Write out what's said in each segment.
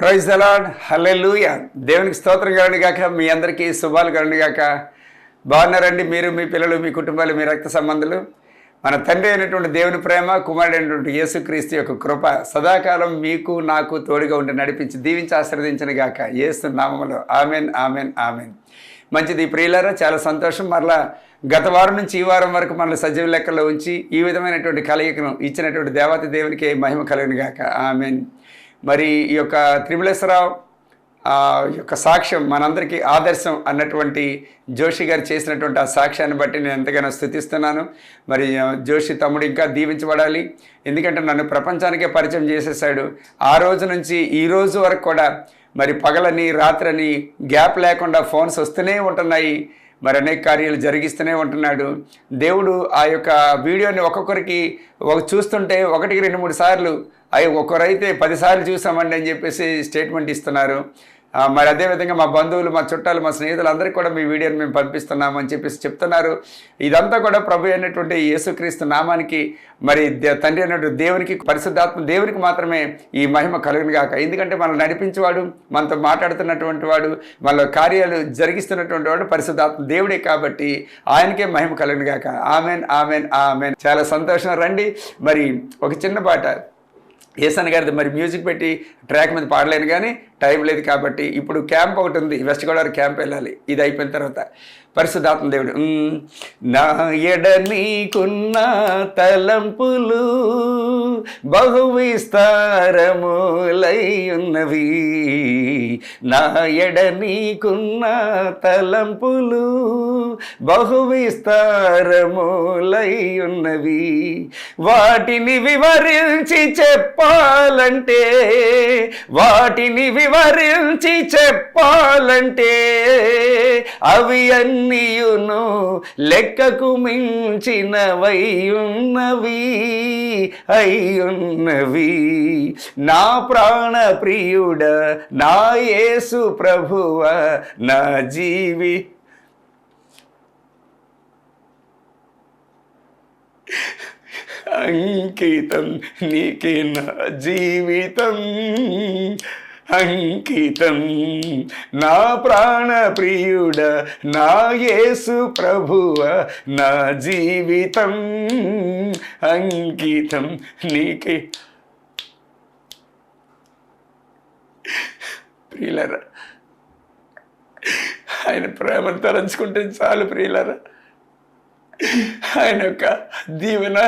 Praise the lord, హల్లెలూయా. దేవునికి స్తోత్రం కలుగును గాక. మీ అందరికీ శుభాలు కలుగును గాక. బాగున్నారండి మీరు, మీ పిల్లలు, మీ కుటుంబాలు, మీ రక్త సంబంధులు. మన తండ్రి అయినటువంటి దేవుని ప్రేమ, కుమారుడు అయినటువంటి యేసుక్రీస్తు యొక్క కృప సదాకాలం మీకు నాకు తోడుగా ఉండి నడిపించి దీవించి ఆశీర్వదించను గాక. యేసు నామములో ఆమెన్, ఆమెన్, ఆమెన్. మంచిది ప్రియులారా, చాలా సంతోషం. మరలా గత వారం నుంచి ఈ వారం వరకు మనల్ని సజీవ లెక్కల్లో ఉంచి ఈ విధమైనటువంటి కలయికను ఇచ్చినటువంటి దేవాతి దేవునికి మహిమ కలుగును గాక. ఆమెన్. మరి ఈ యొక్క త్రిమలేశ్వరరావు యొక్క సాక్ష్యం మనందరికీ ఆదర్శం అన్నటువంటి జోషి గారు చేసినటువంటి ఆ సాక్ష్యాన్ని బట్టి నేను ఎంతగానో స్తుతిస్తున్నాను. మరి జోషి తమ్ముడు ఇంకా దీవించబడాలి. ఎందుకంటే నన్ను ప్రపంచానికే పరిచయం చేసేసాడు. ఆ రోజు నుంచి ఈ రోజు వరకు కూడా మరి పగలని రాత్రని గ్యాప్ లేకుండా ఫోన్స్ వస్తూనే ఉంటున్నాయి. మరి అనేక కార్యాలు జరిగిస్తూనే ఉంటున్నాడు దేవుడు. ఆ యొక్క వీడియోని ఒక్కొక్కరికి చూస్తుంటే 1, 2, 3 సార్లు, అవి ఒక్కరైతే 10 సార్లు చూసామండి అని చెప్పేసి స్టేట్మెంట్ ఇస్తున్నారు. మరి అదేవిధంగా మా బంధువులు, మా చుట్టాలు, మా స్నేహితులు అందరికీ కూడా మీ వీడియోని మేము పంపిస్తున్నాము అని చెప్పేసి చెప్తున్నారు. ఇదంతా కూడా ప్రభు అయినటువంటి యేసుక్రీస్తు నామానికి, మరి తండ్రి అయినటువంటి దేవునికి, పరిశుద్ధాత్మ దేవునికి మాత్రమే ఈ మహిమ కలుగును గాక. ఎందుకంటే మనల్ని నడిపించేవాడు, మనతో మాట్లాడుతున్నటువంటి వాడు, మన కార్యాలు జరిగిస్తున్నటువంటి వాడు పరిశుద్ధాత్మ దేవుడే కాబట్టి ఆయనకే మహిమ కలుగును గాక. Amen, amen, amen. చాలా సంతోషం. రండి, మరి ఒక చిన్న పాట ఏసన్ గారిది మరి మ్యూజిక్ పెట్టి ట్రాక్ మీద పాడలేను, కానీ టైం లేదు కాబట్టి ఇప్పుడు క్యాంప్ ఒకటి ఉంది, వెస్ట్ గోదావరి క్యాంప్ వెళ్ళాలి. ఇది అయిపోయిన తర్వాత పరిశుద్ధాత్మ దేవుడు, నా ఎడ నీకున్న తలంపులు బహు విస్తారములై ఉన్నవి, నా ఎడ నీకున్న తలంపులు బహు విస్తారములై ఉన్నవి, వాటిని వివరించి చెప్పాలంటే, వాటిని వివరించి చెప్పాలంటే అవి అన్నీయును లెక్కకు మించినవై ఉన్నవి, అయ్యున్నవి. నా ప్రాణ ప్రియుడ, నా యేసు ప్రభువ, నా జీవి అంకితం నీకే నా జీవితం, అంకితం నా ప్రాణ ప్రియుడ, నా యేసు ప్రభువ, నా జీవితం అంకితం నీకే. ప్రియులారా, ఆయన ప్రేమను తలంచుకుంటే చాలు ప్రియులారా. ఆయన యొక్క దీవెన,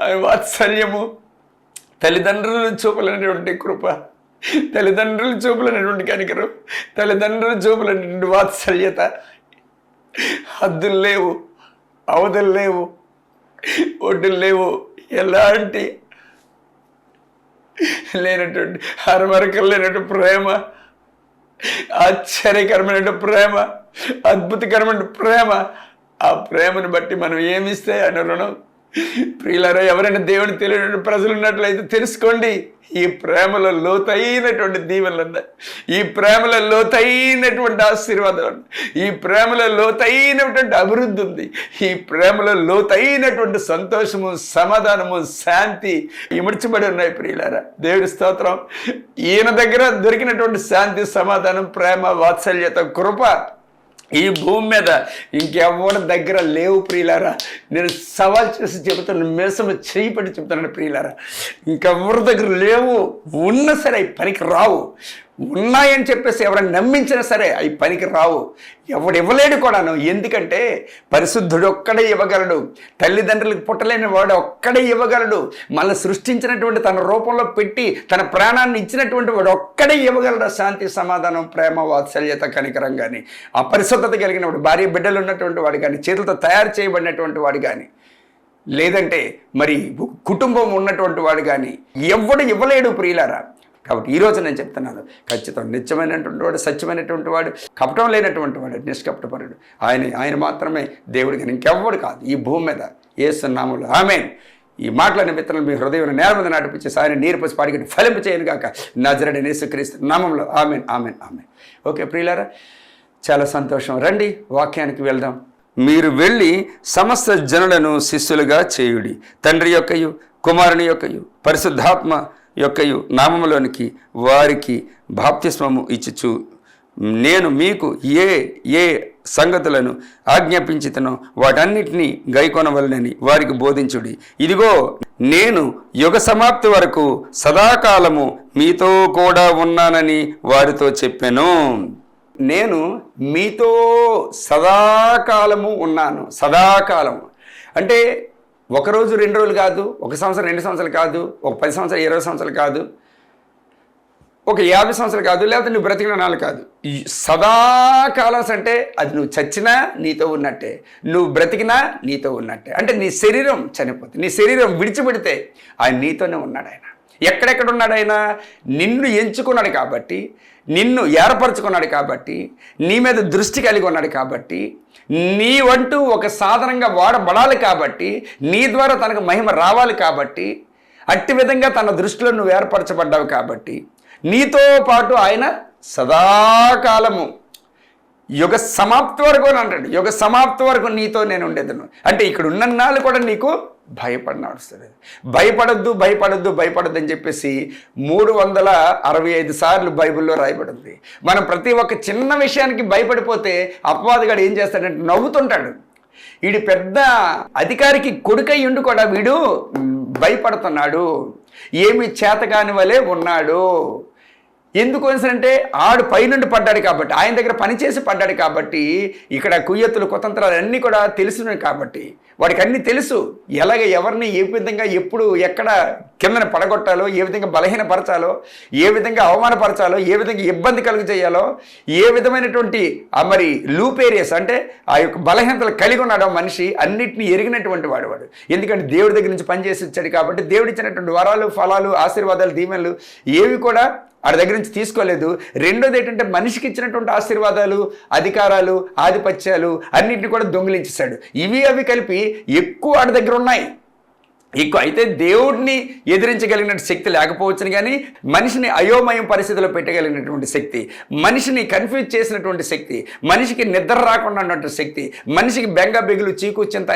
ఆయన వాత్సల్యము, తల్లిదండ్రులు చూపలేనటువంటి కృప, తల్లిదండ్రులు చూపలేనటువంటి కనికరం, తల్లిదండ్రులు చూపలేనటువంటి వాత్సల్యత, హద్దులు లేవు, అవధులు లేవు, ఒడ్డులు లేవు, ఎలాంటి లేనటువంటి హరమరకలు లేనటువంటి ప్రేమ, ఆశ్చర్యకరమైన ప్రేమ, అద్భుతకరమైన ప్రేమ. ఆ ప్రేమను బట్టి మనం ఏమిస్తే ఆయన రుణం. ప్రియులారా, ఎవరైనా దేవుని తెలియని ప్రజలు ఉన్నట్లయితే తెలుసుకోండి, ఈ ప్రేమలో లోతైనటువంటి దీవెనలు ఉన్నాయి, ఈ ప్రేమలో లోతైనటువంటి ఆశీర్వాదం ఉంది, ఈ ప్రేమలో లోతైనటువంటి అభివృద్ధి ఉంది, ఈ ప్రేమలో లోతైనటువంటి సంతోషము, సమాధానము, శాంతి ఇమర్చబడి ఉన్నాయి. ప్రియులారా, దేవుడి స్తోత్రం. ఈయన దగ్గర దొరికినటువంటి శాంతి, సమాధానం, ప్రేమ, వాత్సల్యత, కృప ఈ భూమి మీద ఇంకెవరి దగ్గర లేవు ప్రియులారా. నేను సవాల్ చేసి చెబుతాను, మేసము చేయి పట్టి చెబుతాను ప్రియులారా, ఇంకెవరి దగ్గర లేవు. ఉన్నా సరే అవి పనికి రావు. ఉన్నాయని చెప్పేసి ఎవరైనా నమ్మించినా సరే అవి పనికి రావు. ఎవడు ఇవ్వలేడు కూడాను. ఎందుకంటే పరిశుద్ధుడు ఒక్కడే ఇవ్వగలడు. తల్లిదండ్రులకు పుట్టలేని వాడు ఒక్కడే ఇవ్వగలడు. మనల్ని సృష్టించినటువంటి తన రూపంలో పెట్టి తన ప్రాణాన్ని ఇచ్చినటువంటి వాడు ఒక్కడే ఇవ్వగలడు. శాంతి, సమాధానం, ప్రేమ, వాత్సల్యత, కనికరం కానీ, అపరిశుద్ధత కలిగిన వాడు, భార్య బిడ్డలు ఉన్నటువంటి వాడు కానీ, చేతులతో తయారు చేయబడినటువంటి వాడు కానీ, లేదంటే మరి కుటుంబం ఉన్నటువంటి వాడు కానీ ఎవడు ఇవ్వలేడు ప్రియులారా. కాబట్టి ఈరోజు నేను చెప్తున్నాను, ఖచ్చితంగా నిత్యమైనటువంటి వాడు, సత్యమైనటువంటి వాడు, కపటం లేనటువంటి వాడు, నిష్కపటపరుడు ఆయన మాత్రమే దేవుడు, కానీ ఇంకెవ్వడు కాదు ఈ భూమి మీద. యేసు నామములో ఆమేన్. ఈ మాటలనే విత్తనాలు మీ హృదయం నేల మీద నాటిపించేసి ఆయన నీరు పోసి పాడికి ఫలింపు చేయను గాక. నజరేయుడైన యేసుక్రీస్తు నామములో ఆమేన్, ఆమేన్, ఆమేన్. ఓకే ప్రియులారా, చాలా సంతోషం. రండి వాక్యానికి వెళ్దాం. మీరు వెళ్ళి సమస్త జనులను శిష్యులుగా చేయుడి, తండ్రి యొక్కయు, కుమారుని యొక్కయు, పరిశుద్ధాత్మ యొక్కయు నామములోనికి వారికి బాప్తిస్మము ఇచ్చుచు నేను మీకు ఏ ఏ సంగతులను ఆజ్ఞాపించుతునో వాటన్నిటినీ గైకొనవలనని వారికి బోధించుడి. ఇదిగో నేను యుగ సమాప్తి వరకు సదాకాలము మీతో కూడా ఉన్నానని వారితో చెప్పాను. నేను మీతో సదాకాలము ఉన్నాను. సదాకాలము అంటే ఒకరోజు 2 రోజులు కాదు, 1 సంవత్సరం 2 సంవత్సరాలు కాదు, ఒక 10 సంవత్సరాలు 20 సంవత్సరాలు కాదు, ఒక 50 సంవత్సరాలు కాదు, లేకపోతే నువ్వు బ్రతికిన నాలు కాదు. సదాకాలం అంటే అది నువ్వు చచ్చినా నీతో ఉన్నట్టే, నువ్వు బ్రతికినా నీతో ఉన్నట్టే. అంటే నీ శరీరం చనిపోతే, నీ శరీరం విడిచిపెడితే ఆయన నీతోనే ఉన్నాడు. ఆయన ఎక్కడెక్కడ ఉన్నాడు? ఆయన నిన్ను ఎంచుకున్నాడు కాబట్టి, నిన్ను ఏర్పరచుకున్నాడు కాబట్టి, నీ మీద దృష్టి కలిగి ఉన్నాడు కాబట్టి, నీ వంటూ ఒక సాధనంగా వాడబడాలి కాబట్టి, నీ ద్వారా తనకు మహిమ రావాలి కాబట్టి, అట్టి విధంగా తన దృష్టిలో నువ్వు ఏర్పరచబడ్డావు కాబట్టి నీతో పాటు ఆయన సదాకాలము యుగ సమాప్తి వరకు అని అంటాడు. యుగ సమాప్తి వరకు నీతో నేను ఉండేదను. అంటే ఇక్కడ ఉన్నన్నాళ్ళు కూడా నీకు భయపడినాడు. భయపడొద్దు భయపడొద్దు భయపడొద్దు అని చెప్పేసి 365 సార్లు బైబిల్లో రాయబడింది. మనం ప్రతి ఒక్క చిన్న విషయానికి భయపడిపోతే అపవాదిగాడు ఏం చేస్తాడంటే నవ్వుతుంటాడు. వీడు పెద్ద అధికారికి కొడుకై ఉండి కూడా వీడు భయపడుతున్నాడు, ఏమి చేతకాని వలె ఉన్నాడు. ఎందుకు అంటే ఆడు పైనుండి పడ్డాడు కాబట్టి, ఆయన దగ్గర పనిచేసి పడ్డాడు కాబట్టి, ఇక్కడ కుయ్యత్తులు కుతంత్రాలు అన్నీ కూడా తెలుసున్నాయి కాబట్టి వాడికి అన్నీ తెలుసు. ఎలాగ ఎవరిని ఏ విధంగా ఎప్పుడు ఎక్కడ కిందన పడగొట్టాలో, ఏ విధంగా బలహీనపరచాలో, ఏ విధంగా అవమానపరచాలో, ఏ విధంగా ఇబ్బంది కలుగు చేయాలో, ఏ విధమైనటువంటి మరి లూప్ ఏరియాస్ అంటే ఆ యొక్క బలహీనతలు కలిగి ఉన్నాడో మనిషి అన్నిటినీ ఎరిగినటువంటి వాడు. ఎందుకంటే దేవుడి దగ్గర నుంచి పనిచేసి వచ్చాడు కాబట్టి దేవుడు ఇచ్చినటువంటి వరాలు, ఫలాలు, ఆశీర్వాదాలు, దీవెనలు ఏవి కూడా ఆడి దగ్గర నుంచి తీసుకోలేదు. రెండోది ఏంటంటే మనిషికి ఇచ్చినటువంటి ఆశీర్వాదాలు, అధికారాలు, ఆధిపత్యాలు అన్నింటినీ కూడా దొంగిలించేశాడు. అవి కలిపి ఎక్కువ ఆడి దగ్గర ఉన్నాయి. ఎక్కువ అయితే దేవుడిని ఎదిరించగలిగిన శక్తి లేకపోవచ్చును, కానీ మనిషిని అయోమయం పరిస్థితిలో పెట్టగలిగినటువంటి శక్తి, మనిషిని కన్ఫ్యూజ్ చేసినటువంటి శక్తి, మనిషికి నిద్ర రాకుండా ఉన్నటువంటి శక్తి, మనిషికి బెంగ బెగులు చీకు చింత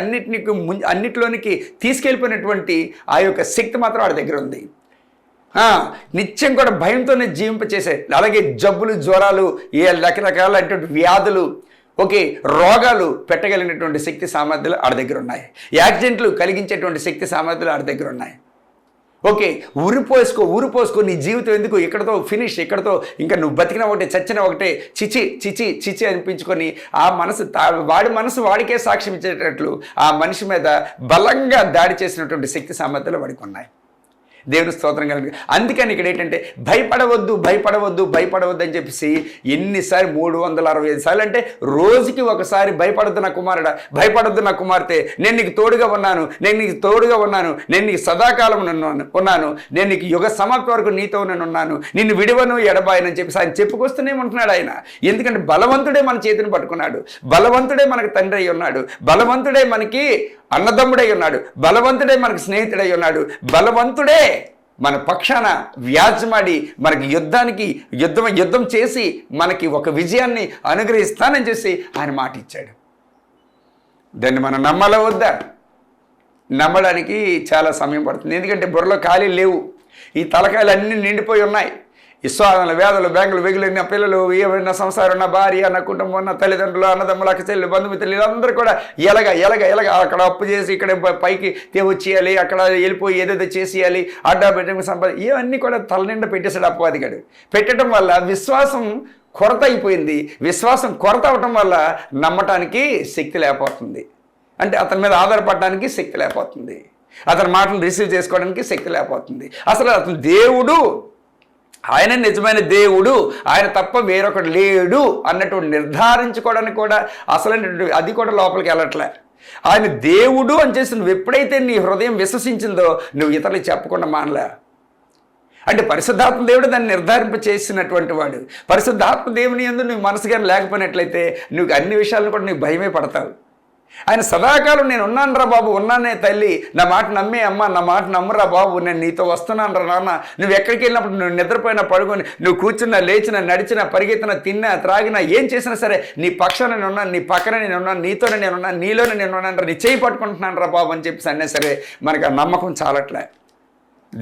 అన్నిటిలోనికి తీసుకెళ్ళిపోయినటువంటి ఆ యొక్క శక్తి మాత్రం వాడి దగ్గర ఉంది. నిత్యం కూడా భయంతోనే జీవింపచేసే, అలాగే జబ్బులు, జ్వరాలు, ఏ రకరకాలైనటువంటి వ్యాధులు, రోగాలు పెట్టగలిగినటువంటి శక్తి సామర్థ్యాలు ఆడి దగ్గర ఉన్నాయి. యాక్సిడెంట్లు కలిగించేటువంటి శక్తి సామర్థ్యాలు ఆడి దగ్గర ఉన్నాయి. ఊరిపోసుకో నీ జీవితం ఎందుకు, ఇక్కడతో ఫినిష్, ఇక్కడతో ఇంకా నువ్వు బతికిన ఒకటే చచ్చిన ఒకటే, చిచి చిచి చిచి అనిపించుకొని ఆ మనసు వాడి మనసు వాడికే సాక్ష్యం ఇచ్చేటట్లు ఆ మనిషి మీద బలంగా దాడి చేసినటువంటి శక్తి సామర్థ్యాలు వాడికి ఉన్నాయి. దేవుని స్తోత్రం కలిగి. అందుకని ఇక్కడ ఏంటంటే భయపడవద్దు అని చెప్పేసి ఎన్నిసార్లు 365 సార్లు, అంటే రోజుకి ఒకసారి భయపడద్దు నా కుమారుడా, భయపడద్దు నా కుమార్తె, నేను నీకు తోడుగా ఉన్నాను, నేను నీకు సదాకాలం ఉన్నాను, నేను నీకు యుగ సమాప్తి వరకు నీతో ఉన్నాను, నిన్ను విడవను ఎడబాయనని చెప్పేసి ఆయన చెప్పుకొస్తూనే ఉంటున్నాడు ఆయన. ఎందుకంటే బలవంతుడే మన చేతిని పట్టుకున్నాడు, బలవంతుడే మనకు తండ్రి అయి ఉన్నాడు, బలవంతుడే మనకి అన్నదమ్ముడై ఉన్నాడు, బలవంతుడే మనకు స్నేహితుడై ఉన్నాడు, బలవంతుడే మన పక్షాన వ్యాజ్యమాడి మనకి యుద్ధం చేసి మనకి ఒక విజయాన్ని అనుగ్రహిస్తానని చేసి ఆయన మాట ఇచ్చాడు. దాన్ని మనం నమ్మాలా వద్దా? నమ్మడానికి చాలా సమయం పడుతుంది. ఎందుకంటే బుర్రలో ఖాళీ లేవు, ఈ తలకాయలు అన్నీ నిండిపోయి ఉన్నాయి. ఈ స్వాదనలు, వేదలు, బ్యాంకులు, వెగులు, నా పిల్లలు, ఏమైనా సంసారం, నా భార్య, నా కుటుంబం, నా తల్లిదండ్రులు, అన్నదమ్ములు, అక్కచెల్లు, బంధుమిత్రులు, వీళ్ళందరూ కూడా ఎలాగ అక్కడ అప్పు చేసి ఇక్కడ పైకి వచ్చేయాలి, అక్కడ వెళ్ళిపోయి ఏదేదో చేసేయాలి, అడ్డా పెట్టడం సంపాది, ఇవన్నీ కూడా తల నిండా పెట్టేశాడు అపవాదిగాడు. పెట్టడం వల్ల విశ్వాసం కొరత అయిపోయింది. విశ్వాసం కొరత అవటం వల్ల నమ్మటానికి శక్తి లేకపోతుంది, అంటే అతని మీద ఆధారపడడానికి శక్తి లేకపోతుంది, అతని మాటలు రిసీవ్ చేసుకోవడానికి శక్తి లేకపోతుంది. అసలు అతను దేవుడు, ఆయన నిజమైన దేవుడు, ఆయన తప్ప వేరొకడు లేడు అన్నట్టు నిర్ధారించుకోవడానికి కూడా అసలైనటువంటి అది కూడా లోపలికి వెళ్ళట్లే. ఆయన దేవుడు అని చేసి నువ్వు ఎప్పుడైతే నీ హృదయం విశ్వసించిందో నువ్వు ఇతరులకు చెప్పకుండా మానలే. అంటే పరిశుద్ధాత్మ దేవుడు దాన్ని నిర్ధారింప చేసినటువంటి వాడు. పరిశుద్ధాత్మ దేవుని యందు నువ్వు మనసు కానీ లేకపోయినట్లయితే నువ్వు అన్ని విషయాలను కూడా నువ్వు భయమే పడతావు. ఆయన సదాకాలం నేను ఉన్నాను రా బాబు, ఉన్నానే తల్లి, నా మాట నమ్మే అమ్మ, నా మాట నమ్మరా బాబు, నేను నీతో వస్తున్నాను రా నాన్న, నువ్వు ఎక్కడికి వెళ్ళినప్పుడు నువ్వు నిద్రపోయినా, పడుకొని, నువ్వు కూర్చున్నా, లేచినా, నడిచినా, పరిగెత్తినా, తిన్నా, త్రాగినా, ఏం చేసినా సరే నీ పక్షాన నేను ఉన్నాను, నీ పక్కన నేను ఉన్నాను, నీతోనే నేను ఉన్నాను, నీలోనే నేను ఉన్నాను రా, నీ చేయి పట్టుకుంటున్నాను రా బాబు అని చెప్పేసి అన్నా సరే మనకు ఆ నమ్మకం చాలట్లే.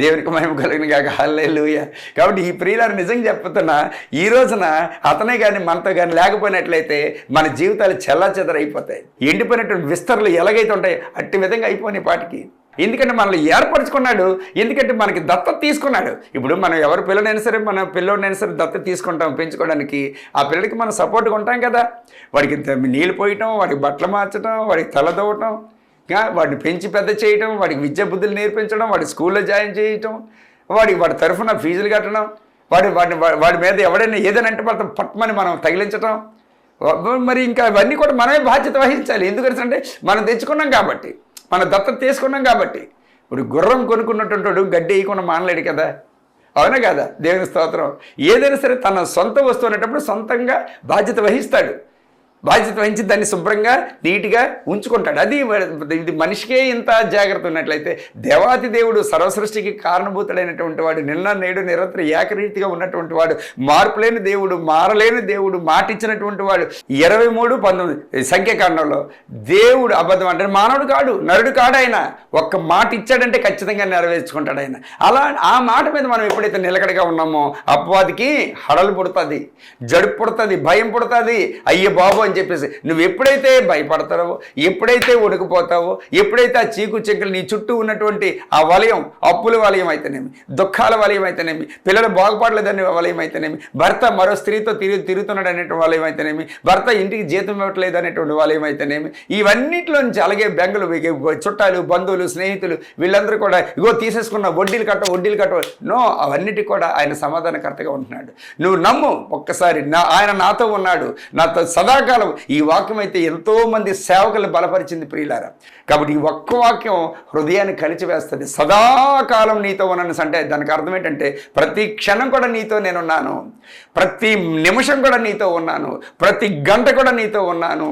దేవునికి మహిమ కలిగిన కాక హల్లెలూయా. కాబట్టి ఈ ప్రియులారు నిజంగా చెప్తున్నా, ఈ రోజున అతనే కానీ మనతో కానీ లేకపోయినట్లయితే మన జీవితాలు చెల్లాచెదరైపోతాయి. ఎండిపోయినటువంటి విస్తరలు ఎలాగైతే ఉంటాయి అట్టి విధంగా అయిపోయినాయి పాటికి. ఎందుకంటే మనల్ని ఏర్పరచుకున్నాడు, ఎందుకంటే మనకి దత్తత తీసుకున్నాడు. ఇప్పుడు మనం ఎవరి పిల్లనైనా సరే, మన పిల్లోడినైనా సరే దత్తత తీసుకుంటాం పెంచుకోవడానికి. ఆ పిల్లడికి మనం సపోర్ట్గా ఉంటాం కదా. వాడికి నీళ్ళు పోయటం, వాడికి బట్టలు మార్చడం, వాడికి తలదవ్వటం, వాడిని పెంచి పెద్ద చేయటం, వాడికి విద్యా బుద్ధులు నేర్పించడం, వాడి స్కూల్లో జాయిన్ చేయటం, వాడి తరఫున ఫీజులు కట్టడం, వాడి మీద ఎవడైనా ఏదైనా అంటే పట్టమని మనం తగిలించటం. మరి ఇంకా అవన్నీ కూడా మనమే బాధ్యత వహించాలి. ఎందుకంటే మనం తెచ్చుకున్నాం కాబట్టి, మన దత్తత తీసుకున్నాం కాబట్టి. ఇప్పుడు గుర్రం కొనుక్కున్నటువంటి గడ్డి వేయకుండా మానలేడు కదా, అవునా కదా? దేవుని స్తోత్రం. ఏదైనా సరే తన సొంత వస్తువు అనేటప్పుడు సొంతంగా బాధ్యత వహిస్తాడు. బాధ్యత వహించి దాన్ని శుభ్రంగా నీట్గా ఉంచుకుంటాడు. అది ఇది మనిషికే ఇంత జాగ్రత్త ఉన్నట్లయితే దేవాతి దేవుడు సర్వసృష్టికి కారణభూతుడైనటువంటి వాడు, నిన్న నేడు నిరంతరం ఏకరీతిగా ఉన్నటువంటి వాడు, మార్పులేని దేవుడు, మారలేని దేవుడు, మాట ఇచ్చినటువంటి వాడు. 23:19 సంఖ్యాకాండంలో దేవుడు అబద్ధం అంటే మానవుడు కాడు, నరుడు కాడు. ఆయన ఒక్క మాట ఇచ్చాడంటే ఖచ్చితంగా నెరవేర్చుకుంటాడు ఆయన. అలా ఆ మాట మీద మనం ఎప్పుడైతే నిలకడగా ఉన్నామో అపవాదికి హడలు పుడుతుంది, జడుపు పుడుతుంది, భయం పుడుతుంది. అయ్యే బాబు అని చెప్పేసి నువ్వు ఎప్పుడైతే భయపడతావో, ఎప్పుడైతే ఉడికిపోతావో, ఎప్పుడైతే ఆ చీకు చెక్కులు నీ చుట్టూ ఉన్నటువంటి ఆ వలయం, అప్పుల వలయం అయితేనేమి, దుఃఖాల వలయం అయితేనేమి, పిల్లలు బాగుపడలేదనే వలయం అయితేనేమి, భర్త మరో స్త్రీతో తిరుగుతున్నాడు అనేటువంటి వలయం అయితేనేమి, భర్త ఇంటికి జీతం ఇవ్వట్లేదు అనేటువంటి వలయం అయితేనేమి, ఇవన్నింటిలో నుంచి అలాగే బెంగలు, చుట్టాలు, బంధువులు, స్నేహితులు వీళ్ళందరూ కూడా ఇగో తీసేసుకున్న వడ్డీలు కట్ట నో, అవన్నిటికీ కూడా ఆయన సమాధానకర్తగా ఉంటున్నాడు. నువ్వు నమ్ము ఒక్కసారి, ఆయన నాతో ఉన్నాడు, నాతో సదాకాలం. ఈ వాక్యం అయితే ఎంతో మంది సేవకులు బలపరిచింది ప్రియులారా. కాబట్టి ఈ ఒక్క వాక్యం హృదయాన్ని కలిచివేస్తుంది. సదాకాలం నీతో ఉన్నాను అంటే దానికి అర్థం ఏంటంటే ప్రతి క్షణం కూడా నీతో నేనున్నాను, ప్రతి నిమిషం కూడా నీతో ఉన్నాను, ప్రతి గంట కూడా నీతో ఉన్నాను,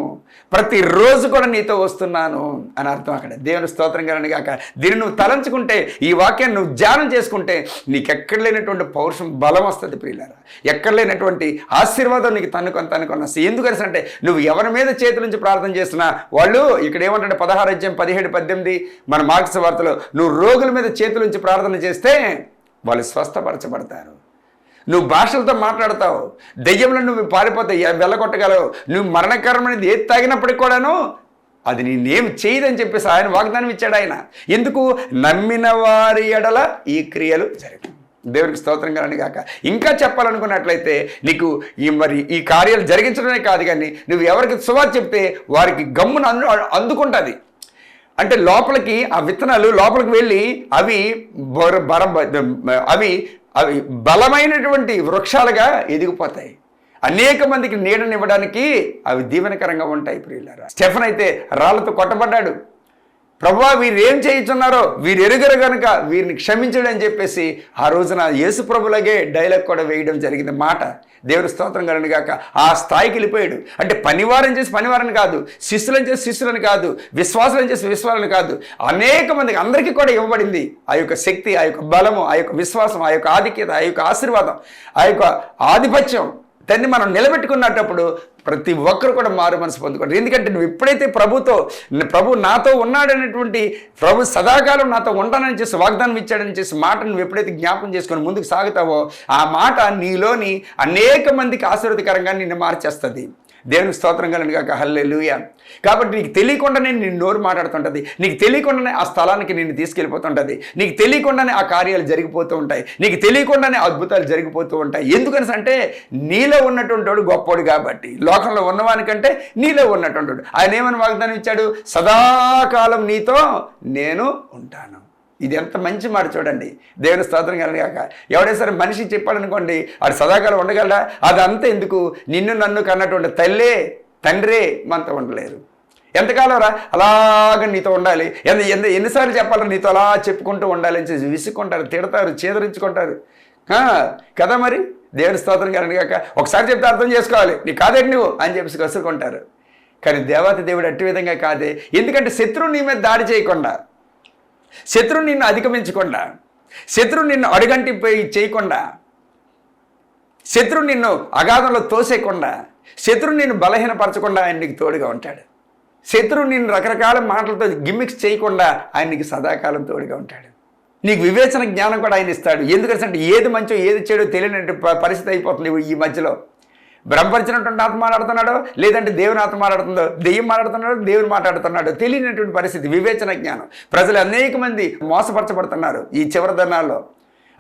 ప్రతిరోజు కూడా నీతో వస్తున్నాను అని అర్థం. అక్కడ దేవుని స్తోత్రం కలని కాక దీన్ని నువ్వు తలంచుకుంటే, ఈ వాక్యాన్ని నువ్వు ధ్యానం చేసుకుంటే నీకెక్కడ లేనటువంటి పౌరుషం బలం వస్తుంది ప్రియులారా. ఎక్కడ లేనటువంటి ఆశీర్వాదం నీకు తన్నుకొని వస్తుంది. ఎందుకని అంటే నువ్వు ఎవరి మీద చేతుల నుంచి ప్రార్థన చేస్తున్నా వాళ్ళు ఇక్కడ ఏమంటే 16:17-18 మన మార్క్స్ వార్తలో నువ్వు రోగుల మీద చేతుల నుంచి ప్రార్థన చేస్తే వాళ్ళు స్వస్థపరచబడతారు. నువ్వు భాషలతో మాట్లాడతావు, దెయ్యంలో నువ్వు పారిపోతావు, వెళ్ళగొట్టగలవు. నువ్వు మరణకరమైనది ఏది తాగినప్పటికి కూడాను అది నేనేం చేయదని చెప్పేసి ఆయన వాగ్దానం ఇచ్చాడు. ఆయన ఎందుకు? నమ్మిన వారి ఎడల ఈ క్రియలు జరుగుతాయి. దేవునికి స్తోత్రం కలని కాక ఇంకా చెప్పాలనుకున్నట్లయితే నీకు ఈ కార్యాలు జరిగించడమే కాదు, కానీ నువ్వు ఎవరికి సువార్త చెప్తే వారికి గమ్మున అందుకుంటుంది. అంటే లోపలికి ఆ విత్తనాలు లోపలికి వెళ్ళి అవి బలమైనటువంటి వృక్షాలుగా ఎదిగిపోతాయి. అనేక మందికి నీడనివ్వడానికి అవి దీవెనకరంగా ఉంటాయి ప్రియులారా. స్టెఫెన్ అయితే రాళ్లతో కొట్టబడ్డాడు. ప్రభువా వీరు ఏం చేయుచున్నారో వీరు ఎరుగరు కనుక వీరిని క్షమించడం అని చెప్పేసి ఆ రోజున యేసు ప్రభులాగే డైలాగ్ కూడా వేయడం జరిగింది మాట. దేవుని స్తోత్రం కలను గాక. ఆ స్థాయికి వెళ్ళిపోయాడు. అంటే పనివారం చేసి పనివారని కాదు, శిష్యులను చేసి శిష్యులని కాదు, విశ్వాసాలను చేసి విశ్వాసాలను కాదు, అనేక మందికి అందరికీ కూడా ఇవ్వబడింది ఆ యొక్క శక్తి, ఆ యొక్క బలము, ఆ యొక్క విశ్వాసం, ఆ యొక్క ఆధిక్యత, ఆ యొక్క ఆశీర్వాదం, ఆ యొక్క ఆధిపత్యం దాన్ని మనం నిలబెట్టుకున్నప్పుడు ప్రతి ఒక్కరు కూడా మారు మనసు పొందుకుంటారు. ఎందుకంటే నువ్వు ఎప్పుడైతే ప్రభు నాతో ఉన్నాడనేటువంటి, ప్రభు సదాకాలం నాతో ఉంటానని చేసి వాగ్దానం ఇచ్చాడని చేసి మాట నువ్వు ఎప్పుడైతే జ్ఞాపకం చేసుకొని ముందుకు సాగుతావో ఆ మాట నీలోని అనేక మందికి ఆశీర్వదకరంగా నిన్ను మార్చేస్తుంది. దేవునికి స్తోత్రం కలను గాక హల్లెలూయా. కాబట్టి నీకు తెలియకుండానే నిన్ను నోరు మాట్లాడుతుంటుంది, నీకు తెలియకుండానే ఆ స్థలానికి నిన్ను తీసుకెళ్ళిపోతుంటుంది, నీకు తెలియకుండానే ఆ కార్యాలు జరిగిపోతూ ఉంటాయి, నీకు తెలియకుండానే అద్భుతాలు జరిగిపోతూ ఉంటాయి. ఎందుకని అంటే నీలో ఉన్నటువంటి వాడు గొప్పోడు కాబట్టి, లోకంలో ఉన్నవానికంటే నీలో ఉన్నటువంటి వాడు. ఆయన ఏమని వాగ్దానం ఇచ్చాడు? సదాకాలం నీతో నేను ఉంటాను. ఇది ఎంత మంచి మాట చూడండి. దేవుని స్తోత్రం కలగాక. ఎవడైనా సరే మనిషి చెప్పాడనుకోండి వాడు సదాకాలం ఉండగలడా? అదంతా ఎందుకు? నిన్ను నన్ను కన్నటువంటి తల్లే తండ్రే మనతో ఉండలేరు. ఎంతకాలం రా అలాగ నీతో ఉండాలి, ఎన్నిసార్లు చెప్పాలి నీతో అలా చెప్పుకుంటూ ఉండాలి అని చెప్పి విసుక్కుంటారు, తిడతారు, చేదరించుకుంటారు కదా. మరి దేవుని స్తోత్రం కలగాక. ఒకసారి చెప్తే అర్థం చేసుకోవాలి, నీ కాదేంటి నువ్వు అని చెప్పేసి కసుకుంటారు. కానీ దేవాతి దేవుడు అట్టి విధంగా కాదే. ఎందుకంటే శత్రువు నీ మీద దాడి చేయకుండా, శత్రువు నిన్ను అధిగమించకుండా, శత్రువు నిన్ను అడుగంటిపోయి చేయకుండా, శత్రువు నిన్ను అగాధంలో తోసేయకుండా, శత్రువు నిన్ను బలహీనపరచకుండా ఆయన నీకు తోడుగా ఉంటాడు. శత్రువు నిన్ను రకరకాల మాటలతో గిమ్మిక్స్ చేయకుండా ఆయన నీకు సదాకాలం తోడుగా ఉంటాడు. నీకు వివేచన జ్ఞానం కూడా ఆయన ఇస్తాడు. ఎందుకంటే ఏది మంచో ఏది చెడో తెలియనట్టు పరిస్థితి అయిపోతుంది ఈ మధ్యలో. భ్రమపరిచినటువంటి ఆత్మ మాట్లాడుతున్నాడో, లేదంటే దేవుని ఆత్మ మాట్లాడుతుందో, దెయ్యం మాట్లాడుతున్నాడో, దేవుని మాట్లాడుతున్నాడో తెలియనటువంటి పరిస్థితి. వివేచన జ్ఞానం. ప్రజలు అనేక మంది మోసపరచబడుతున్నారు ఈ చివరి దినాల్లో.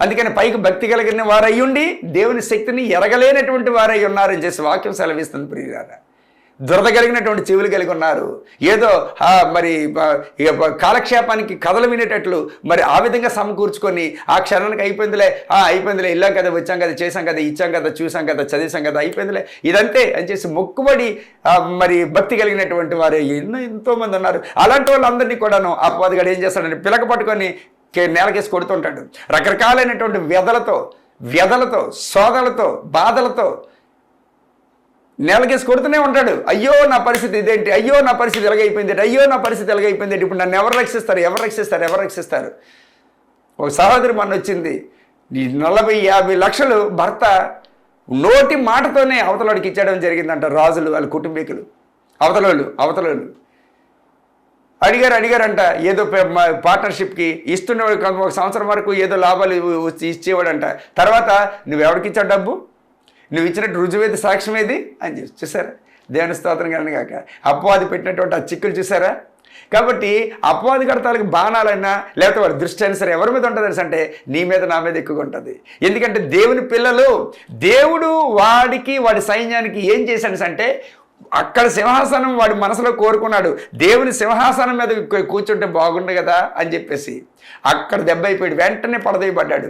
అందుకని పైకి భక్తి కలిగిన వారై ఉండి దేవుని శక్తిని ఎరగలేనటువంటి వారై ఉన్నారని చేసి వాక్యం సెలవిస్తుంది ప్రియులారా. దురద కలిగినటువంటి చెవులు కలిగి ఉన్నారు. ఏదో మరి కాలక్షేపానికి కథలు వినేటట్లు మరి ఆ విధంగా సమకూర్చుకొని ఆ క్షణానికి అయిపోయిందిలే వెళ్ళాం కదా, వచ్చాం కదా, చేసాం కదా, ఇచ్చాం కదా, చూసాం కదా, చదివాం కదా, అయిపోయిందిలే ఇదంతే అని చేసి మొక్కుబడి మరి భక్తి కలిగినటువంటి వారే ఎంతోమంది ఉన్నారు. అలాంటి వాళ్ళందరినీ కూడాను అపవాదిగాడు ఏం చేస్తాడంటే పిలక పట్టుకొని నేలకేసి కొడుతుంటాడు. రకరకాలైనటువంటి వ్యధలతో శోధలతో బాధలతో నేలకేసి కొడుతూనే ఉంటాడు. అయ్యో నా పరిస్థితి ఇదేంటి, అయ్యో నా పరిస్థితి ఎలాగైపోయింది, అయ్యో నా పరిస్థితి ఎలాగైపోయింది, ఇప్పుడు నన్ను ఎవరు రక్షిస్తారు. ఒక సహోదరి మొన్న వచ్చింది, 40-50 లక్షలు భర్త నోటి మాటతోనే అవతలవాడికి ఇచ్చేయడం జరిగిందంట. రాజులు వాళ్ళ కుటుంబీకులు అవతలోళ్ళు అడిగారంట. ఏదో పార్ట్నర్షిప్కి ఇస్తున్నవాడు 1 సంవత్సరం వరకు ఏదో లాభాలు ఇచ్చేవాడంట. తర్వాత నువ్వెవరికి ఇచ్చావు డబ్బు, నువ్వు ఇచ్చినట్టు రుజువేది సాక్ష్యం ఏది అని చూసారా. దేవుని స్తోత్రం కానీ కాక అపవాది పెట్టినటువంటి ఆ చిక్కులు చూసారా. కాబట్టి అపవాది కడతాలకు బాణాలైనా లేకపోతే వాడి దృష్టి అయినా సరే ఎవరి మీద ఉంటుంది అంటే నీ మీద నా మీద ఎక్కువగా ఉంటుంది. ఎందుకంటే దేవుని పిల్లలు, దేవుడు వాడి సైన్యానికి ఏం చేశాడు అంటే అక్కడ సింహాసనం వాడి మనసులో కోరుకున్నాడు. దేవుని సింహాసనం మీద కూర్చుంటే బాగుండు కదా అని చెప్పేసి అక్కడ దెబ్బ అయిపోయాడు, వెంటనే పడదయబడ్డాడు.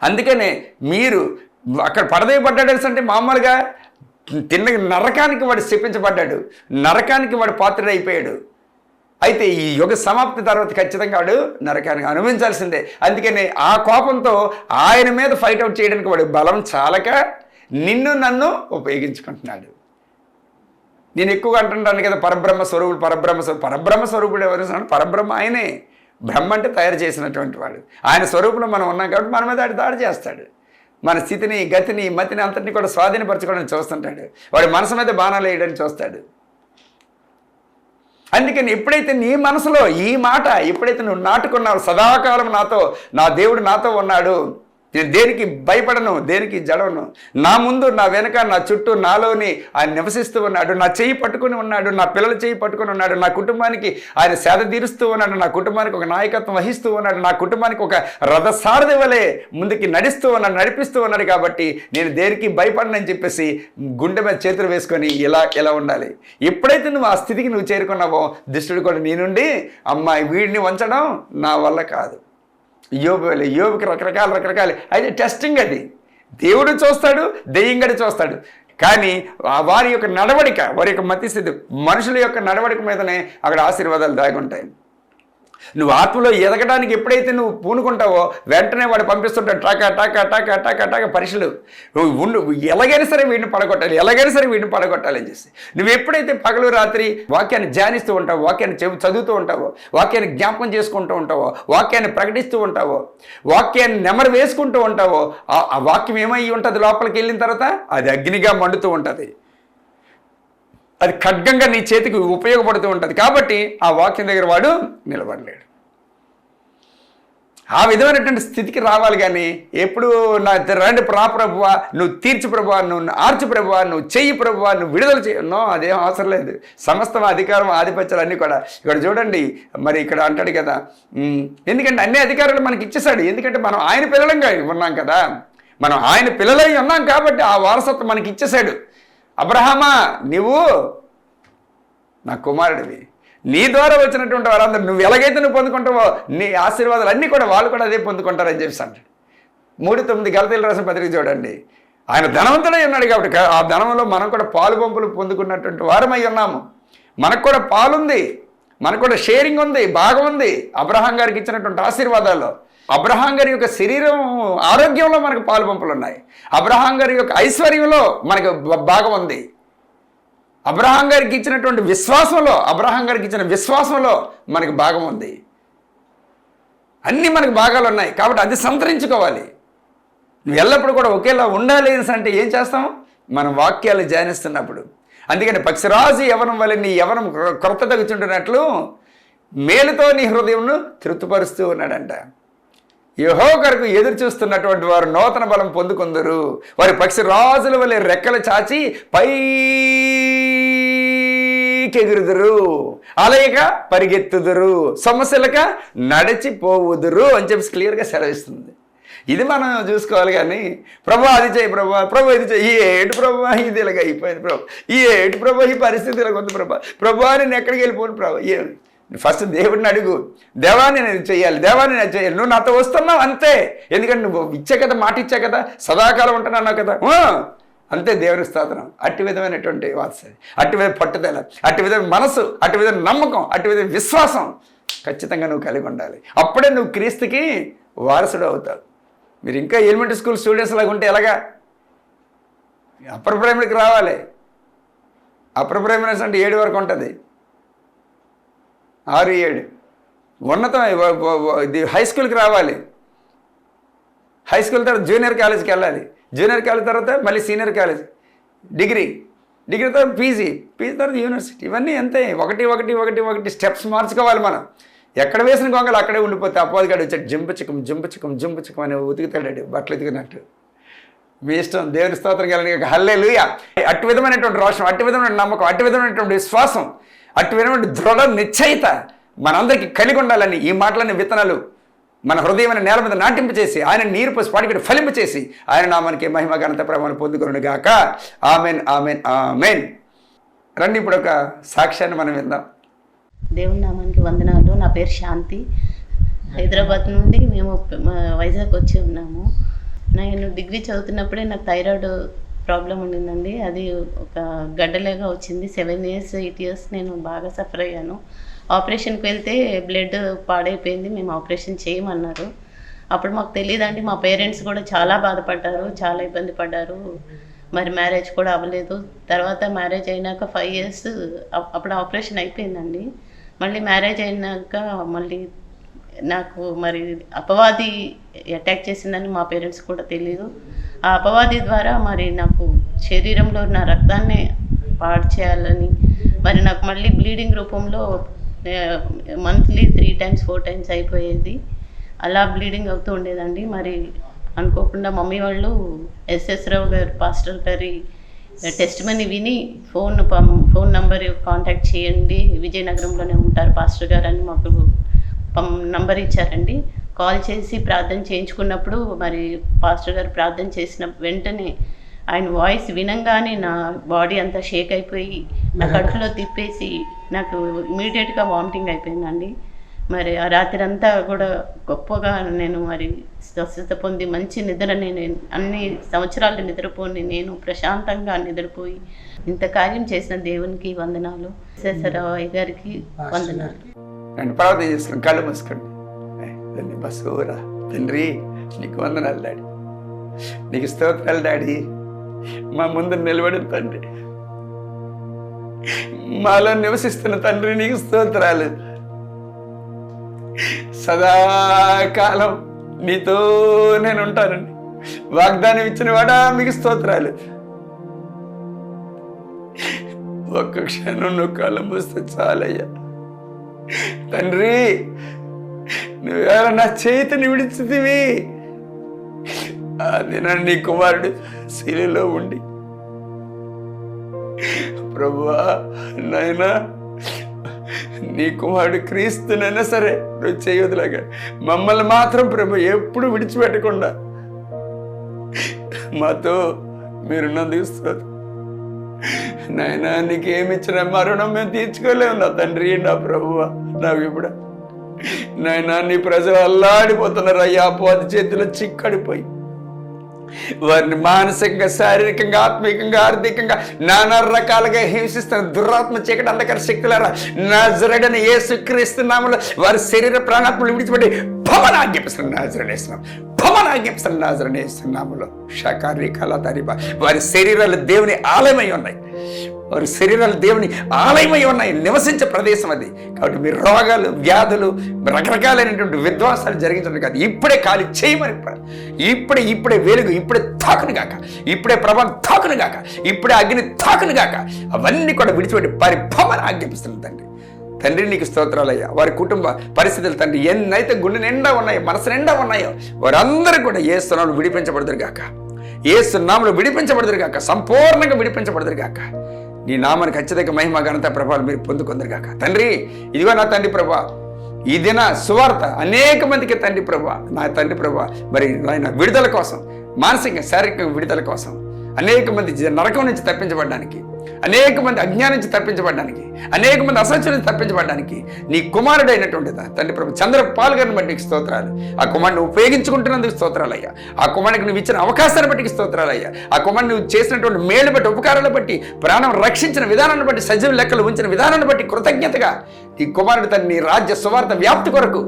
అందుకనే మీరు అక్కడ పడదయబడ్డాడు అంటే మామూలుగా నరకానికి వాడు శపించబడ్డాడు, నరకానికి వాడు పాత్రుడైపోయాడు. అయితే ఈ యుగ సమాప్తి తర్వాత ఖచ్చితంగా వాడు నరకానికి అనుభవించాల్సిందే. అందుకని ఆ కోపంతో ఆయన మీద ఫైట్ అవుట్ చేయడానికి వాడు బలం చాలక నన్ను ఉపయోగించుకుంటున్నాడు. నేను ఎక్కువగా అంటుంటాను కదా, పరబ్రహ్మ స్వరూపుడు ఎవరు? పరబ్రహ్మ ఆయనే. బ్రహ్మ అంటే తయారు చేసినటువంటి వాడు. ఆయన స్వరూపంలో మనం ఉన్నాం కాబట్టి మన మీద దాడి చేస్తాడు. మన స్థితిని, గతిని, మతిని అంతటిని కూడా స్వాధీనపరచుకోవడానికి చూస్తుంటాడు. వాడి మనసు మీద బాణాలు వేయడానికి చూస్తాడు. అందుకని ఎప్పుడైతే నీ మనసులో ఈ మాట ఎప్పుడైతే నువ్వు నాటుకున్నావు, సదాకాలం నా దేవుడు నాతో ఉన్నాడు, నేను దేనికి భయపడను, దేనికి జడవను, నా ముందు నా వెనక నా చుట్టూ నాలోని ఆయన నివసిస్తూ ఉన్నాడు, నా చెయ్యి పట్టుకుని ఉన్నాడు, నా పిల్లల చెయ్యి పట్టుకుని ఉన్నాడు, నా కుటుంబానికి ఆయన సేద తీరుస్తూ ఉన్నాడు, నా కుటుంబానికి ఒక నాయకత్వం వహిస్తూ ఉన్నాడు, నా కుటుంబానికి ఒక రథసారథి వలె ముందుకి నడిపిస్తూ ఉన్నాడు. కాబట్టి నేను దేనికి భయపడనని చెప్పేసి గుండె మీద చేతులు వేసుకొని ఇలా ఉండాలి. ఎప్పుడైతే నువ్వు ఆ స్థితికి నువ్వు చేరుకున్నావో దుష్టుడు కూడా నీ నుండి అమ్మాయి వీడిని వంచడం నా వల్ల కాదు. యోబుకి రకరకాల అయితే టెస్టింగ్ అది. దేవుడు చూస్తాడు, దెయ్యంగడి చూస్తాడు. కానీ వారి యొక్క నడవడిక, వారి యొక్క మతిస్థితి, మనుషుల యొక్క నడవడిక మీదనే అక్కడ ఆశీర్వాదాలు దాగి ఉంటాయి. నువ్వు ఆత్మలో ఎదగడానికి ఎప్పుడైతే నువ్వు పూనుకుంటావో వెంటనే వాడు పంపిస్తుంటాడు టాకా పరీక్షలు. నువ్వు ఎలాగైనా సరే వీడిని పడగొట్టాలి అని చేసి నువ్వు ఎప్పుడైతే పగలు రాత్రి వాక్యాన్ని ధ్యానిస్తూ ఉంటావో, వాక్యాన్ని చదువుతూ ఉంటావో, వాక్యాన్ని జ్ఞాపకం చేసుకుంటూ ఉంటావో, వాక్యాన్ని ప్రకటిస్తూ ఉంటావో, వాక్యాన్ని నెమరు వేసుకుంటూ ఉంటావో, ఆ వాక్యం ఏమై ఉంటుంది లోపలికి వెళ్ళిన తర్వాత అది అగ్నిగా మండుతూ ఉంటుంది, అది ఖడ్గంగా నీ చేతికి ఉపయోగపడుతూ ఉంటుంది. కాబట్టి ఆ వాక్యం దగ్గర వాడు నిలబడలేడు. ఆ విధమైనటువంటి స్థితికి రావాలి. కానీ ఎప్పుడు రండి ప్రభువా, నువ్వు తీర్చు ప్రభువా, నువ్వు ఆర్చు ప్రభువా, నువ్వు చెయ్యి ప్రభువా, నువ్వు విడుదల చేయను, అదేం అవసరం లేదు. సమస్తం అధికారం ఆధిపత్యాలు అన్నీ కూడా ఇక్కడ చూడండి. మరి ఇక్కడ అంటాడు కదా, ఎందుకంటే అన్ని అధికారాలు మనకి ఇచ్చేశాడు. ఎందుకంటే మనం ఆయన పిల్లలంగా ఉన్నాం కదా, మనం ఆయన పిల్లలై ఉన్నాం కాబట్టి ఆ వారసత్వం మనకి ఇచ్చేశాడు. అబ్రహామా, నీవు నా కుమారుడివి, నీ ద్వారా వచ్చినటువంటి వారందరూ నువ్వు ఎలాగైతే నువ్వు పొందుకుంటావో నీ ఆశీర్వాదాలు అన్నీ కూడా వాళ్ళు కూడా అదే పొందుకుంటారని చెప్పి అంటాడు. 3:9 గలతీయులకు రాసిన పత్రిక చూడండి. ఆయన ధనవంతుడై ఉన్నాడు కాబట్టి ఆ ధనంలో మనం కూడా పాలు పంపులు పొందుకున్నటువంటి వారమై ఉన్నాము. మనకు కూడా పాలుంది, మనకు కూడా షేరింగ్ ఉంది, భాగం ఉంది అబ్రహాం గారికి ఇచ్చినటువంటి ఆశీర్వాదాల్లో. అబ్రహాం గారి యొక్క శరీరం ఆరోగ్యంలో మనకు పాలు పంపులు ఉన్నాయి. అబ్రహాం గారి యొక్క ఐశ్వర్యంలో మనకు భాగం ఉంది. అబ్రహాం గారికి ఇచ్చినటువంటి విశ్వాసంలో మనకు భాగం ఉంది. అన్నీ మనకు భాగాలు ఉన్నాయి. కాబట్టి అది సంతరించుకోవాలి. నువ్వు ఎల్లప్పుడూ కూడా ఒకేలా ఉండాలి అంటే ఏం చేస్తాం? మన వాక్యాలు ధ్యానిస్తున్నప్పుడు. అందుకని పక్షిరాజు యవనం వల్ల నీ యవనం కొరత తగ్గుతుంటున్నట్లు మేలుతో నీ హృదయంను తృప్తిపరుస్తూ ఉన్నాడంట. యెహోవా కొరకు ఎదురు చూస్తున్నటువంటి వారు నూతన బలం పొందుకుందరు. వారి పక్షి రాజుల వలె రెక్కలు చాచి పైకెగురుదురు, అలయక పరిగెత్తుదురు, సమస్యలక నడిచిపోవుదురు అని చెప్పి క్లియర్గా సెలవిస్తుంది. ఇది మనం చూసుకోవాలి. కానీ ప్రభు అది చేయి, ప్రభు ఇది చేయి, ఈ ఏటు ప్రభు ఇది ఇలాగ అయిపోయింది, ప్రభు ఈ ఏటు ప్రభు ఈ పరిస్థితి ఇలాగ ఉంది, ప్రభు నేను ఎక్కడికి వెళ్ళిపోను, ప్రభు ఫస్ట్ దేవుడిని అడుగు, దేవాన్ని నేను చెయ్యాలి, దేవాన్ని నేను చేయాలి, నువ్వు నాతో వస్తున్నావు అంతే. ఎందుకంటే నువ్వు ఇచ్చే కదా, మాట ఇచ్చా కదా, సదాకాలం ఉంటున్నావు కదా, అంతే. దేవుని స్తోత్రం. అట్టి విధమైనటువంటి వాత్సల్యం, అట్టి విధ పట్టుదల, అట్టి విధమైన మనసు, అట్టి విధమైన నమ్మకం, అట్టి విధమైన విశ్వాసం ఖచ్చితంగా నువ్వు కలిగి ఉండాలి. అప్పుడే నువ్వు క్రీస్తుకి వారసుడు అవుతావు. మీరు ఇంకా ఎలిమెంటరీ స్కూల్ స్టూడెంట్స్ లాగా ఉంటే ఎలాగా? అప్పర్ ప్రైమరీకి రావాలి. అప్పర్ ప్రైమరీస్ అంటే 7 వరకు ఉంటుంది, 6, 7. ఉన్నతం ఇది హై స్కూల్కి రావాలి. హై స్కూల్ తర్వాత జూనియర్ కాలేజ్కి వెళ్ళాలి. జూనియర్ కాలేజ్ తర్వాత మళ్ళీ సీనియర్ కాలేజ్, డిగ్రీ తర్వాత పీజీ తర్వాత యూనివర్సిటీ. ఇవన్నీ అంతే, ఒకటి స్టెప్స్ మార్చుకోవాలి మనం. ఎక్కడ వేసిన గొంగలు అక్కడే ఉండిపోతే అపోదిగాడు వచ్చాడు, జింపు చిక్కం అని ఉతుకుతాడు, బట్టలు ఉతికినట్టు. మీ ఇష్టం. దేవుని స్తోత్రం కలిగిన హల్లెలూయా. అట్టి విధమైనటువంటి రోషం, అట్టి విధమైన నమ్మకం, అట్టి విధమైనటువంటి విశ్వాసం, అట్టి విధమైన దృఢ నిశ్చయిత మనందరికీ కలిగి ఉండాలని ఈ మాటలన్నీ విత్తనాలు మన హృదయమైన నేల మీద నాటింపు చేసి ఆయన నీరు పోసి పాటికి ఫలింపు చేసి ఆయన నామానికి మహిమ ఘనత ప్రభావం పొందుకును గాక. Amen, amen, amen. రండి ఇప్పుడు ఒక సాక్ష్యాన్ని మనం విందాం. దేవుని నామానికి వందనాలు. నా పేరు శాంతి. హైదరాబాద్ నుండి మేము వైజాగ్ వచ్చి ఉన్నాము. నేను డిగ్రీ చదువుతున్నప్పుడే నాకు థైరాయిడ్ ప్రాబ్లం ఉండిందండి. అది ఒక గడ్డలేగా వచ్చింది. 7 years 8 years నేను బాగా సఫర్ అయ్యాను. ఆపరేషన్కి వెళ్తే బ్లడ్ పాడైపోయింది, మేము ఆపరేషన్ చేయమన్నారు. అప్పుడు మాకు తెలియదండి. మా పేరెంట్స్ కూడా చాలా బాధపడ్డారు, చాలా ఇబ్బంది పడ్డారు. మరి మ్యారేజ్ కూడా అవ్వలేదు. తర్వాత మ్యారేజ్ అయినాక 5 years అప్పుడు ఆపరేషన్ అయిపోయిందండి. మళ్ళీ మ్యారేజ్ అయినాక మళ్ళీ నాకు మరి అపవాది అటాక్ చేసిందని మా పేరెంట్స్ కూడా తెలియదు. ఆ అపవాది ద్వారా మరి నాకు శరీరంలో నా రక్తాన్ని పాడు చేయాలని, మరి నాకు మళ్ళీ బ్లీడింగ్ రూపంలో మంత్లీ 3 times 4 times అయిపోయేది. అలా బ్లీడింగ్ అవుతూ ఉండేదండి. మరి అనుకోకుండా మమ్మీ వాళ్ళు ఎస్ఎస్ రావు గారు పాస్టర్ గారి టెస్ట్ మనీ విని ఫోన్ నంబర్ కాంటాక్ట్ చేయండి, విజయనగరంలోనే ఉంటారు పాస్టర్ గారు అని మాకు నంబర్ ఇచ్చారండి. కాల్ చేసి ప్రార్థన చేయించుకున్నప్పుడు మరి పాస్టర్ గారు ప్రార్థన చేసిన వెంటనే ఆయన వాయిస్ వినంగానే నా బాడీ అంతా షేక్ అయిపోయి నా కడుపులో తిప్పేసి నాకు ఇమీడియట్గా వామిటింగ్ అయిపోయిందండి. మరి ఆ రాత్రి అంతా కూడా గొప్పగా నేను మరి స్వస్థత పొంది మంచి నిద్ర, నేను అన్ని సంవత్సరాలు నిద్రపోని నేను ప్రశాంతంగా నిద్రపోయి ఇంత కార్యం చేసిన దేవునికి వందనాలు. శేషరావు గారికి వందనాలు. ప్రార్థన చేస్తున్నాను, కళ్ళు మూసుకోండి. బసూరా తండ్రి, నీకు వందనాలు డాడీ, నీకు స్తోత్రాలు డాడీ. మా ముందు నిలబడిన తండ్రి, మాలో నివసిస్తున్న తండ్రి, నీకు స్తోత్రాలు. సదాకాలం నీతో నేను ఉంటానండి. వాగ్దానం ఇచ్చిన వాడా మీకు స్తోత్రాలు. ఒక్క క్షణం నువ్వు కాలం మూస్తే చాలయ్యా తండ్రి. నువ్వేళ నా చేతిని విడిచితివి. ఆ దినాన్ని నీ కుమారుడు శిలువలో ఉండి, ప్రభువా నాయనా, నీ కుమారుడు క్రీస్తునైనా సరే నువ్వు చేయొద్దులాగా మమ్మల్ని మాత్రం ప్రభు ఎప్పుడు విడిచిపెట్టకుండా మాతో మీరున్నందుకు స్తోత్రం నాయనా. నీకేమిచ్చిన మరణం మేము తీర్చుకోలేము నా తండ్రి, నా ప్రభువా, నాకు ఇప్పుడు నాయనా నీ ప్రజలు అల్లాడిపోతున్నారు అయ్యా, అపవాది చేతిలో చిక్కడిపోయి వారిని మానసికంగా, శారీరకంగా, ఆత్మీయంగా, ఆర్థికంగా నానా రకాలుగా హింసిస్తున్న దురాత్మ చీకటి అంధకార శక్తులారా నజరేయుడైన యేసుక్రీస్తు నామములో వారి శరీర ప్రాణాత్మలు విడిచిపెట్టి భవన ఆజ్ఞాపిస్తున్న నజరేయుడేస్తున్నాం, భవన ఆజ్ఞాపిస్తున్న నజరేయుడేస్తున్నాములో షకారి కళ తరిబా. వారి శరీరాలు దేవుని ఆలయమై ఉన్నాయి, వారి శరీరాలు దేవుని ఆలయమై ఉన్నాయి, నివసించే ప్రదేశం అది. కాబట్టి మీ రోగాలు, వ్యాధులు, రకరకాలైనటువంటి విధ్వంసాలు జరిగించడం కాదు, ఇప్పుడే ఖాళీ చేయమని, ఇప్పుడే వెలుగు ఇప్పుడే తాకును గాక, ఇప్పుడే ప్రభావం తాకును గాక, ఇప్పుడే అగ్ని తాకును గాక. అవన్నీ కూడా విడిచిపెట్టి పరిభ్రమణ ఆజ్ఞాపిస్తుంది తండ్రి. తండ్రి నీకు స్తోత్రాలయ్యా. వారి కుటుంబ పరిస్థితులు తండ్రి ఎన్నైతే గుండె నిండా ఉన్నాయో, మనసు నిండా ఉన్నాయో, వారందరూ కూడా యేసు నామములో విడిపించబడుదురు గాక. యేసు నామములో విడిపించబడుదురు గాక. సంపూర్ణంగా విడిపించబడుదురు గాక. నీ నామానికి ఖచ్చితంగా మహిమ ఘనత ప్రభావాలు మీరు పొందుకుందరు గాక. తండ్రి ఇదిగో నా తండ్రి ప్రభా, ఈ దిన సువార్త అనేక మందికి తండ్రి ప్రభా, నా తండ్రి ప్రభా, మరి ఆయన విడుదల కోసం, మానసిక శారీరక విడుదల కోసం, అనేక మంది నరకం నుంచి తప్పించబడడానికి, అనేక మంది అజ్ఞానం నుంచి తప్పించబడడానికి, అనేక మంది అసత్యం నుంచి తప్పించబడడానికి నీ కుమారుడైనటువంటి తండ్రి ప్రభు చంద్రపాల్ గారిని బట్టి స్తోత్రాలు. ఆ కుమారుని ఉపయోగించుకుంటున్నందుకు స్తోత్రాలయ్యా. ఆ కుమారునికి నువ్వు ఇచ్చిన అవకాశాన్ని బట్టి స్తోత్రాలయ్యా. ఆ కుమారుని నువ్వు చేసినటువంటి మేలు బట్టి, ఉపకారాలను బట్టి, ప్రాణం రక్షించిన విధానాన్ని బట్టి, సజీవ లెక్కలు ఉంచిన విధానాన్ని బట్టి కృతజ్ఞతగా ఈ కుమారుడు తన నీ రాజ్య సువార్త వ్యాప్తి కొరకు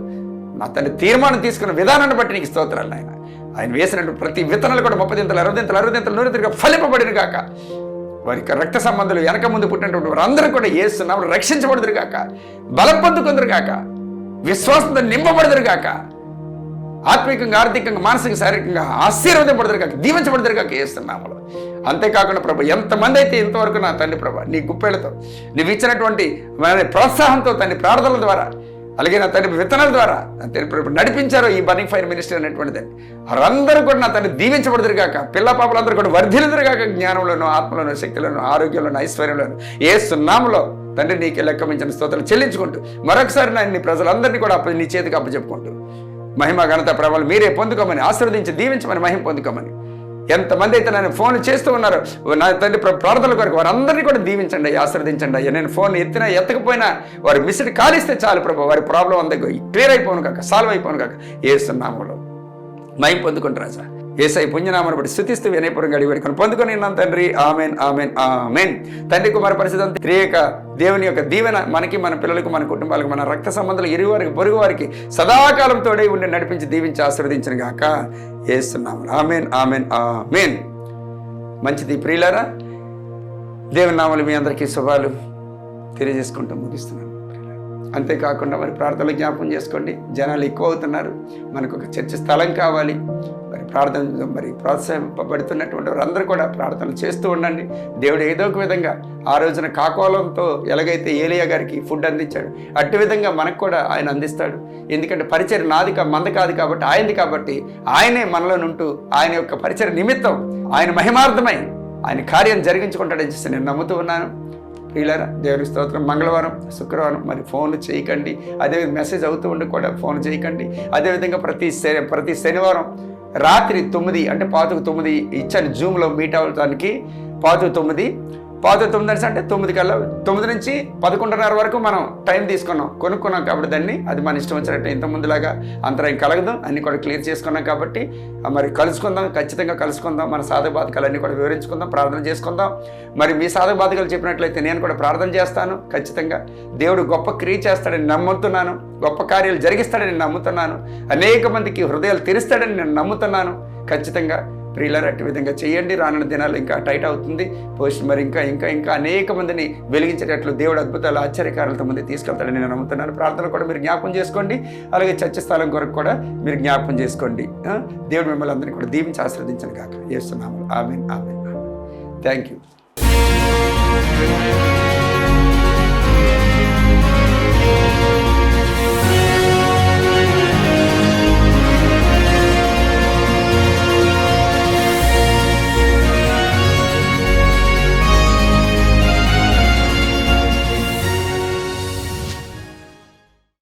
నా తన తీర్మానం తీసుకున్న విధానాన్ని బట్టి నీకు స్తోత్రాలు నాయన. ఆయన వేసినటువంటి ప్రతి విత్తనాలు కూడా 30 దింతలు 60 దింతలు 60 దింతలు 100 దింతలుగా ఫలింపబడిన గాక. వారికి రక్త సంబంధాలు వెనక ముందు పుట్టినటువంటి వారందరూ కూడా యేసు నామములో రక్షించబడుదురు గాక, బలం పొందుకుందరు గాక, విశ్వాసంతో నింపబడుదురు గాక, ఆత్మికంగా, ఆర్థికంగా, మానసిక, శారీరకంగా ఆశీర్వదింపబడుదురు గాక, దీవించబడుదురు గాక యేసు నామములో. అంతేకాకుండా ప్రభు ఎంతమంది అయితే ఇంతవరకు నా తండ్రి ప్రభు నీ గుప్పెళ్లతో నువ్వు ఇచ్చినటువంటి ప్రోత్సాహంతో తండ్రి ప్రార్థనల ద్వారా, అలాగే నా తండ్రి విత్తనాల ద్వారా నా తండ్రి ప్రభు నడిపించారో ఈ బర్నింగ్ ఫైర్ మినిస్ట్రీ అనేటువంటిది, వారందరూ కూడా నా తండ్రి దీవించబడుదురు గాక. పిల్ల పాపలందరూ కూడా వర్ధిల్లుదురు గాక, జ్ఞానంలోను, ఆత్మలోను, శక్తిలోను, ఆరోగ్యంలోను, ఐశ్వర్యంలోను యేసు నామములో తండ్రి నీకు లెక్కమించిన స్తోత్రాలు చెల్లించుకుంటూ మరొకసారి నీ ప్రజలందరినీ కూడా నీ చేతికి అప్పచెప్పుకుంటూ మహిమ ఘనత ప్రభావాలు మీరే పొందుకోమని, ఆశీర్వదించి దీవించమని, మహిమ పొందుకోమని. ఎంతమంది అయితే నన్ను ఫోన్ చేస్తూ ఉన్నారో నా తండ్రి ప్రార్థనల కొరకు వారందరినీ కూడా దీవించండి, ఆశీర్వదించండి అయ్యా. నేను ఫోన్ ఎత్తినా ఎత్తకపోయినా వారి మిస్డ్ కాల్ ఇస్తే చాలు ప్రభు, వారి ప్రాబ్లం అందరికీ క్లియర్ అయిపోను కాక, సాల్వ్ అయిపోను కాక యేసు నామములో మహిమ పొందుకుంటు రాజా. యేసయ్య పుణ్యనామాన్ని బట్టి స్తుతిస్తూ వినయపూర్వకంగా అడిగి పెట్టుకొని పొందుకొని ఉన్నాను తండ్రి. Amen, amen, amen. తండ్రి కుమార పరిస్థితి త్రియేక దేవుని యొక్క దీవెన మనకి, మన పిల్లలకు, మన కుటుంబాలకు, మన రక్త సంబంధాలు, ఇరువారికి, పొరుగు వారికి సదాకాలం తోడే ఉండి నడిపించి దీవించి ఆశీర్వదించిన గాక యేసు నామములో. Amen, amen, amen. మంచిది ప్రియులారా, దేవుని నామములో మీ అందరికీ శుభాలు తెలియజేసుకుంటూ ముగిస్తున్నాను. అంతేకాకుండా మరి ప్రార్థనలు జ్ఞాపకం చేసుకోండి. జనాలు ఎక్కువ అవుతున్నారు, మనకు ఒక చర్చ స్థలం కావాలి. మరి ప్రార్థన మరి ప్రోత్సహింపబడుతున్నటువంటి వారందరూ కూడా ప్రార్థనలు చేస్తూ ఉండండి. దేవుడు ఏదో ఒక విధంగా ఆ రోజున కాకోలంతో ఎలాగైతే ఏలియా గారికి ఫుడ్ అందించాడు, అట్టి విధంగా మనకు కూడా ఆయన అందిస్తాడు. ఎందుకంటే పరిచర్య నాది మంద కాదు కాబట్టి, ఆయనది కాబట్టి ఆయనే మనలో నుంటూ ఆయన యొక్క పరిచర్య నిమిత్తం ఆయన మహిమార్థమై ఆయన కార్యం జరిగించుకుంటాడని చెప్పి నేను నమ్ముతూ ఉన్నాను. ప్రియులారా, దేవుని స్తోత్రం. మంగళవారం, శుక్రవారం మరి ఫోన్లు చేయకండి. అదే మెసేజ్ అవుతూ ఉండి కూడా ఫోన్ చేయకండి. అదేవిధంగా ప్రతి శనివారం రాత్రి 9 అంటే 9 ఇచ్చాను జూమ్లో మీట్ అవ్వడానికి. 9 అంటే 9 కల్లా 9 నుంచి 11:30 వరకు మనం టైం కొనుక్కున్నాం కాబట్టి దాన్ని అది మన ఇష్టం వచ్చినట్టు ఇంత ముందులాగా అంతరాయం కలగదు, అన్నీ కూడా క్లియర్ చేసుకున్నాం కాబట్టి మరి కలుసుకుందాం, ఖచ్చితంగా కలుసుకుందాం. మన సాధక బాధకాలన్నీ కూడా వివరించుకుందాం, ప్రార్థన చేసుకుందాం. మరి మీ సాధక బాధకాలు చెప్పినట్లయితే నేను కూడా ప్రార్థన చేస్తాను. ఖచ్చితంగా దేవుడు గొప్ప క్రియ చేస్తాడని నమ్ముతున్నాను, గొప్ప కార్యాలు జరిగిస్తాడని నమ్ముతున్నాను, అనేక మందికి హృదయాలు తెరుస్తాడని నేను నమ్ముతున్నాను. ఖచ్చితంగా ప్రియులారా అట్టి విధంగా చేయండి. రానున్న దినాలు ఇంకా టైట్ అవుతుంది. పోస్ట్ మరి ఇంకా అనేక మందిని వెలిగించేటట్లు దేవుడు అద్భుతాలు, ఆశ్చర్యకారాలతో మంది తీసుకెళ్తాడని నేను నమ్ముతున్నాను. ప్రార్థనలు కూడా మీరు జ్ఞాపకం చేసుకోండి. అలాగే చర్చ స్థలం కొరకు కూడా మీరు జ్ఞాపకం చేసుకోండి. దేవుడు మిమ్మల్ని అందరినీ కూడా దీవించి ఆశీర్వదించను గాక యేసు నామములో. Amen, amen, amen. Thank you.